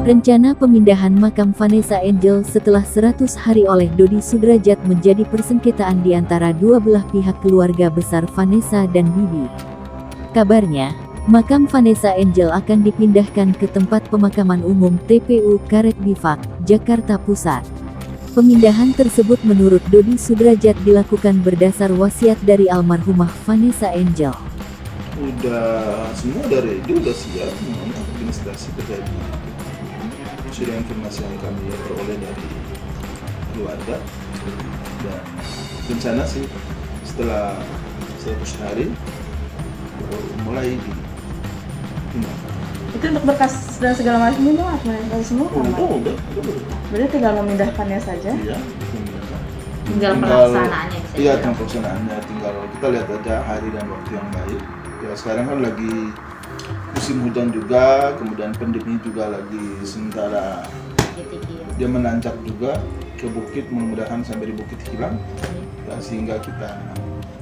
Rencana pemindahan makam Vanessa Angel setelah 100 hari oleh Dodi Sudrajat menjadi persengketaan di antara dua belah pihak keluarga besar Vanessa dan Bibi. Kabarnya, makam Vanessa Angel akan dipindahkan ke tempat pemakaman umum TPU Karet Bifak, Jakarta Pusat. Pemindahan tersebut menurut Dodi Sudrajat dilakukan berdasar wasiat dari almarhumah Vanessa Angel. Semua dari itu udah siap, administrasi terjadi. Sudah informasi yang kami peroleh dari keluarga, dan rencana sih setelah 100 hari mulai dipindahkan. Itu untuk berkas dan segala macam itu administrasi semua kan? Udah. Berarti tinggal memindahkannya saja? Iya, memindahkan. Tinggal pelaksanaannya bisa. Iya, tinggal pelaksanaannya. Tinggal kita lihat aja hari dan waktu yang baik. Ya sekarang kan lagi musim hujan juga, kemudian pandemi juga lagi sementara dia menancap juga ke bukit, mudah-mudahan sampai di bukit hilang, ya, sehingga kita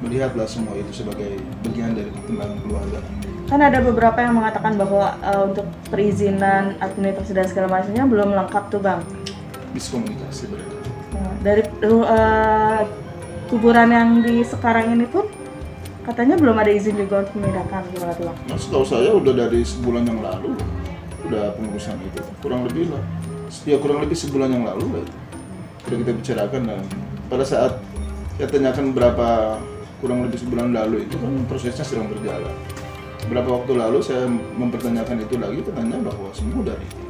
melihatlah semua itu sebagai bagian dari perkembangan keluarga. Kan ada beberapa yang mengatakan bahwa untuk perizinan administrasi dan segala macamnya belum lengkap tuh Bang. Miskomunikasi mereka. Dari kuburan yang di sekarang ini pun katanya belum ada izin juga untuk memindahkan, gimana tuh Bang? Nah, setahu saya udah dari sebulan yang lalu udah pengurusan itu, kurang lebih lah. Ya kurang lebih sebulan yang lalu lah itu. Sudah kita bicarakan, dan pada saat saya tanyakan berapa kurang lebih sebulan lalu itu kan prosesnya sedang berjalan. Berapa waktu lalu saya mempertanyakan itu lagi, katanya bahwa semua dari itu.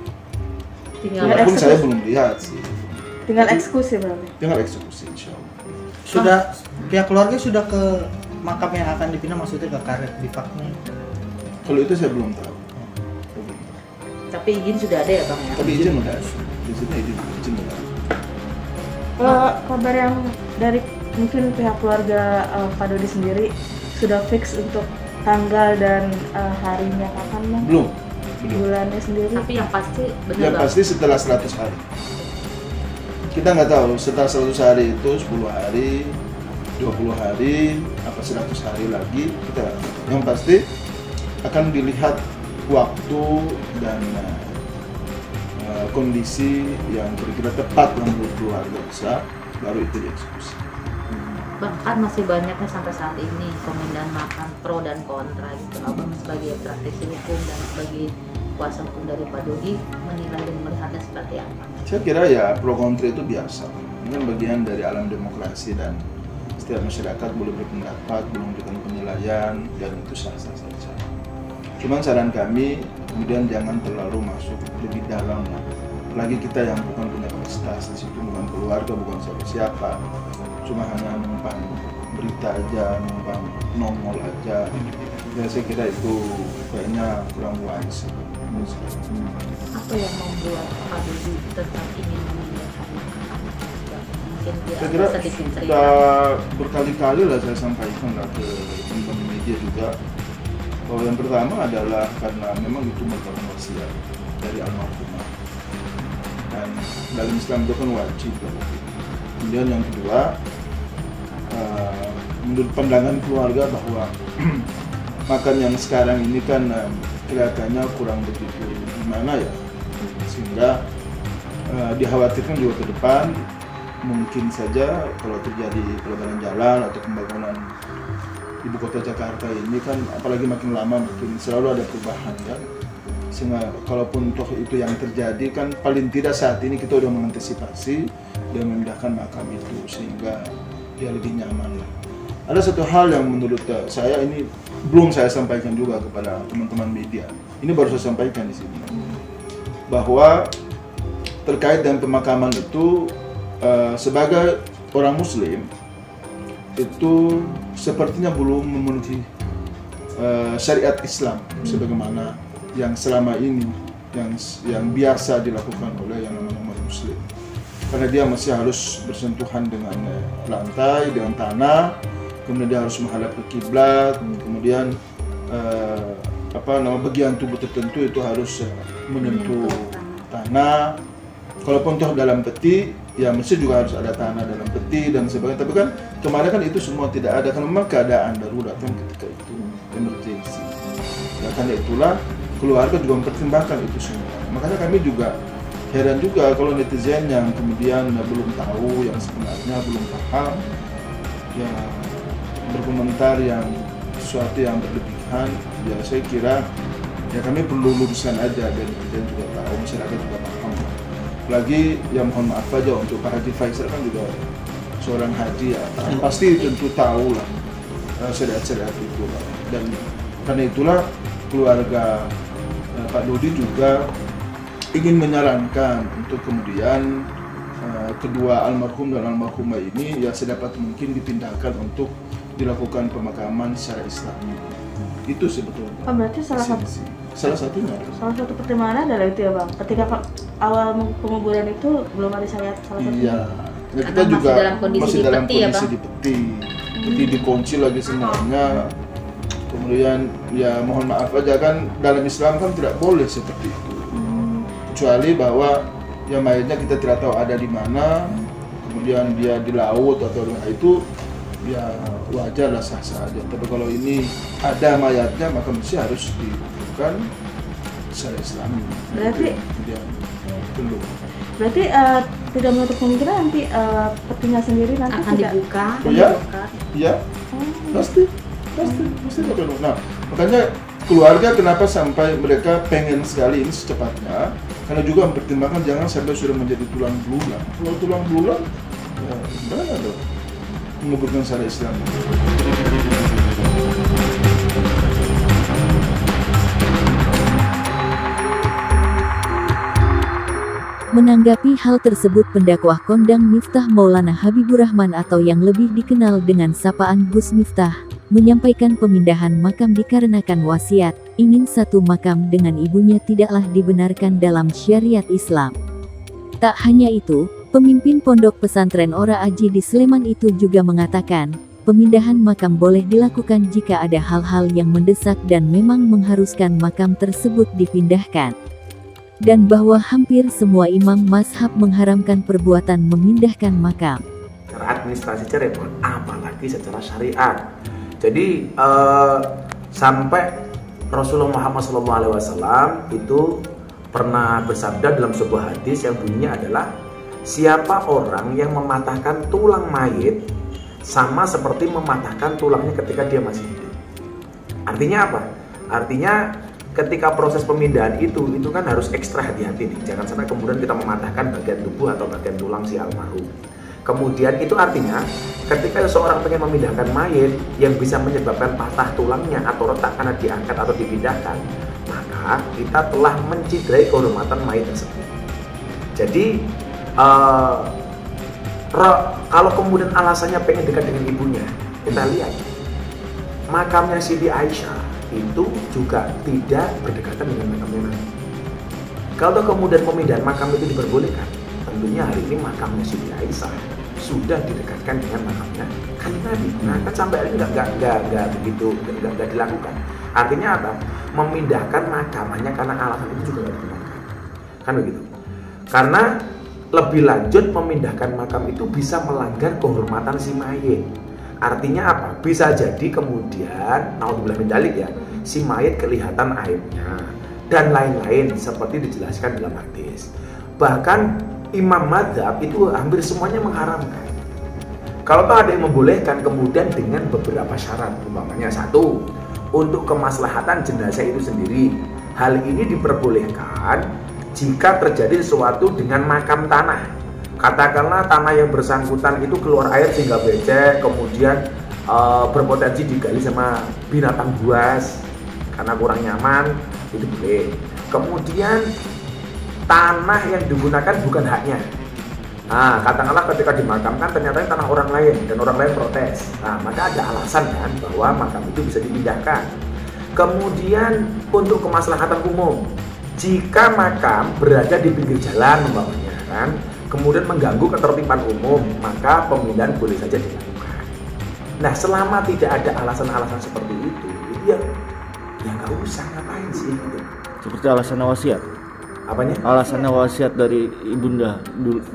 Walaupun saya belum lihat sih. Tinggal eksekusi berarti? Tinggal eksekusi insya Allah. Sudah, pihak keluarga sudah ke makam yang akan dipindah, maksudnya ke Karet Bifak nih? Kalau itu saya belum tahu. Tapi izin sudah ada ya Bang ya? Tapi izin udah ada. Izin udah ada. Kabar yang dari mungkin pihak keluarga Pak Dodi sendiri sudah fix untuk tanggal dan harinya kapan Bang? Belum. Bulannya sendiri? Tapi yang pasti benar. Yang pasti setelah 100 hari. Kita nggak tahu setelah 100 hari itu 10 hari, 20 hari, apa 100 hari lagi, kita yang pasti akan dilihat waktu dan kondisi yang kira-kira tepat menurut keluarga besar, baru itu dieksekusi. Bahkan masih banyaknya sampai saat ini pemindahan makam pro dan kontra gitu. Abang sebagai praktisi hukum dan sebagai kuasa hukum dari Pak Dodi menilai dan melihatnya seperti apa? Saya kira ya pro kontra itu biasa. Ini kan bagian dari alam demokrasi dan setiap masyarakat boleh berpendapat, boleh memberikan penilaian, dan itu sah-sah saja. Cuman saran kami, kemudian jangan terlalu masuk lebih dalam. Apalagi kita yang bukan punya kapasitas di situ, bukan keluarga, bukan siapa-siapa. Cuma hanya numpang berita aja, numpang nongol aja. Ya saya kira itu kayaknya kurang wise. Apa yang membuat Pak Dodi tetap ingin memindahkan makam? Saya kira sudah berkali-kali lah saya sampaikan lah ke teman-teman media juga, bahwa yang pertama adalah karena memang itu merupakan wasiat dari almarhumah, dan dalam Islam itu kan wajib lah. Kemudian yang kedua, menurut pandangan keluarga bahwa makam yang sekarang ini kan kelihatannya kurang begitu gimana ya, sehingga dikhawatirkan juga ke depan mungkin saja kalau terjadi pelebaran jalan atau pembangunan ibu kota Jakarta ini kan, apalagi makin lama makin selalu ada perubahan kan, sehingga kalaupun toh itu yang terjadi kan paling tidak saat ini kita sudah mengantisipasi dan memindahkan makam itu sehingga dia lebih nyaman lah. Ada satu hal yang menurut saya ini belum saya sampaikan juga kepada teman-teman media, ini baru saya sampaikan di sini, bahwa terkait dengan pemakaman itu, sebagai orang Muslim itu sepertinya belum memenuhi syariat Islam sebagaimana yang selama ini yang biasa dilakukan oleh yang namanya umat Muslim, karena dia masih harus bersentuhan dengan lantai, dengan tanah, kemudian dia harus menghadap ke kiblat, kemudian bagian tubuh tertentu itu harus menyentuh tanah. Kalaupun toh dalam peti, ya mesti juga harus ada tanah dalam peti dan sebagainya. Tapi kan kemarin kan itu semua tidak ada, karena memang keadaan darurat kan ketika itu emergensi. Ya, karena itulah keluarga juga mempertimbangkan itu semua. Makanya kami juga heran juga kalau netizen yang kemudian belum tahu yang sebenarnya, belum paham, ya berkomentar yang sesuatu yang berlebihan. Ya saya kira ya kami perlu luruskan aja dan netizen juga tahu, masyarakat juga paham. Lagi yang mohon maaf aja untuk Pak Haji Faisal kan juga seorang haji ya, pasti tentu tahu lah syariat-syariat itu lah. Dan karena itulah keluarga Pak Dodi juga ingin menyarankan untuk kemudian kedua almarhum dan almarhumah ini ya sedapat mungkin dipindahkan untuk dilakukan pemakaman secara Islami. Itu sebetulnya. Oh, berarti salah satunya. Salah satu pertimbangan adalah itu ya Bang. Ketika awal penguburan itu belum ada syariat salah satunya. Iya. Ya, kita masih juga dalam kondisi masih dalam di peti ya, kondisi Bang? di peti dikunci lagi semuanya. Kemudian ya mohon maaf aja kan dalam Islam kan tidak boleh seperti itu. Kecuali bahwa ya mayatnya kita tidak tahu ada di mana, kemudian dia di laut atau itu ya wajar lah, sah-sah aja. Tapi kalau ini ada mayatnya maka mesti harus dilakukan secara Islami. Berarti kemudian belum. Berarti tidak menutup kemungkinan nanti petinya sendiri nanti Akan tidak dibuka. Oh ya? dibuka. Ya, pasti akan. Nah, makanya keluarga kenapa sampai mereka pengen sekali ini secepatnya, karena juga mempertimbangkan jangan sampai sudah menjadi tulang belulang. Kalau tulang belulang, ya gimana dong menguburkan secara Islam. Menanggapi hal tersebut, pendakwah kondang Miftah Maulana Habibur Rahman atau yang lebih dikenal dengan sapaan Gus Miftah, menyampaikan pemindahan makam dikarenakan wasiat, ingin satu makam dengan ibunya tidaklah dibenarkan dalam syariat Islam. Tak hanya itu, pemimpin pondok pesantren Ora Aji di Sleman itu juga mengatakan, pemindahan makam boleh dilakukan jika ada hal-hal yang mendesak dan memang mengharuskan makam tersebut dipindahkan. Dan bahwa hampir semua imam mazhab mengharamkan perbuatan memindahkan makam. Secara administrasi repot, apalagi secara syariat. Jadi sampai Rasulullah Muhammad SAW itu pernah bersabda dalam sebuah hadis yang bunyinya adalah, siapa orang yang mematahkan tulang mayit sama seperti mematahkan tulangnya ketika dia masih hidup. Artinya apa? Artinya ketika proses pemindahan itu kan harus ekstra hati-hati nih. Jangan sampai kemudian kita mematahkan bagian tubuh atau bagian tulang si almarhum. Kemudian itu artinya ketika seorang pengen memindahkan mayit yang bisa menyebabkan patah tulangnya atau retak karena diangkat atau dipindahkan, maka kita telah menciderai kehormatan mayit tersebut. Jadi kalau kemudian alasannya pengen dekat dengan ibunya, kita lihat makamnya Siti Aisyah itu juga tidak berdekatan dengan makamnya Nabi. Kalau kemudian pemindahan makam itu diperbolehkan, tentunya hari ini makamnya Siti Aisyah sudah didekatkan dengan makamnya Kanjeng Nabi. Nah, kan sampai hari ini nggak begitu, nggak dilakukan. Artinya apa? Memindahkan makam hanya karena alasan itu juga nggak dibenarkan. Kan begitu? Karena lebih lanjut memindahkan makam itu bisa melanggar kehormatan si mayit. Artinya apa? Bisa jadi kemudian, naudzubillah min dzalik ya, si mayit kelihatan aibnya dan lain-lain seperti dijelaskan dalam hadis. Bahkan imam madzhab itu hampir semuanya mengharamkan. Kalau ada yang membolehkan kemudian dengan beberapa syarat, umpamanya satu, untuk kemaslahatan jenazah itu sendiri. Hal ini diperbolehkan jika terjadi sesuatu dengan makam tanah. Katakanlah tanah yang bersangkutan itu keluar air sehingga becek, kemudian berpotensi digali sama binatang buas karena kurang nyaman, itu boleh. Kemudian tanah yang digunakan bukan haknya. Nah, katakanlah ketika dimakamkan ternyata ini tanah orang lain dan orang lain protes. Nah, maka ada alasan kan bahwa makam itu bisa dipindahkan. Kemudian untuk kemaslahatan umum, jika makam berada di pinggir jalan umpamanya kan, kemudian mengganggu ketertiban umum, maka pemindahan boleh saja dilakukan. Nah, selama tidak ada alasan-alasan seperti itu ya nggak usah, ngapain sih gitu. Seperti alasan wasiat. Apanya? Alasannya wasiat dari ibunda dulunya.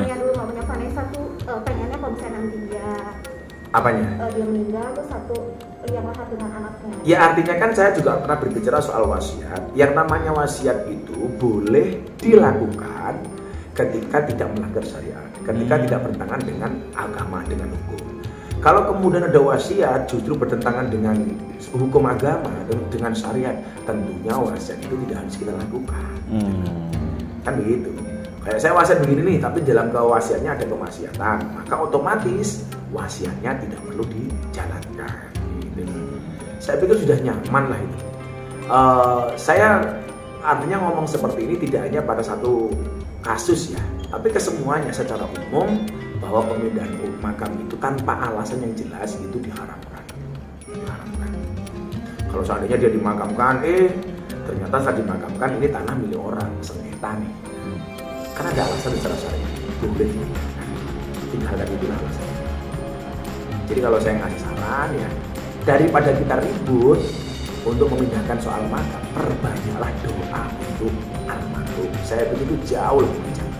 Mamanya dulu, mamanya Vanessa tuh pengennya kalau misalnya nanti dia Apanya? dia meninggal tuh satu yang lahat dengan anaknya? Ya artinya kan saya juga pernah berbicara soal wasiat. Yang namanya wasiat itu boleh dilakukan ketika tidak melanggar syariat, ketika tidak bertentangan dengan agama, dengan hukum. Kalau kemudian ada wasiat justru bertentangan dengan hukum agama, dengan syariat, tentunya wasiat itu tidak harus kita lakukan. Kan begitu. Kayak saya wasiat begini nih, tapi dalam kewasiatnya ada kemaksiatan, maka otomatis wasiatnya tidak perlu dijalankan. Gitu. Saya pikir sudah nyaman lah itu. Saya artinya ngomong seperti ini tidak hanya pada satu kasus ya, tapi kesemuanya secara umum bahwa pemindahan makam itu tanpa alasan yang jelas itu diharamkan. Kalau seandainya dia dimakamkan, ternyata saat dimakamkan ini tanah milik orang, sengketa nih. Karena ada alasan secara syariat, boleh ditinggalkan. Tinggalkan itu alasan. Jadi kalau saya ngasih saran ya, daripada kita ribut untuk memindahkan soal makam, perbanyaklah doa untuk almarhum. Saya pikir itu jauh lebih bijak.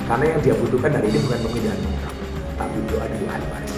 Karena yang dia butuhkan hari ini bukan pemindahan makam, tapi doa dari ahli waris.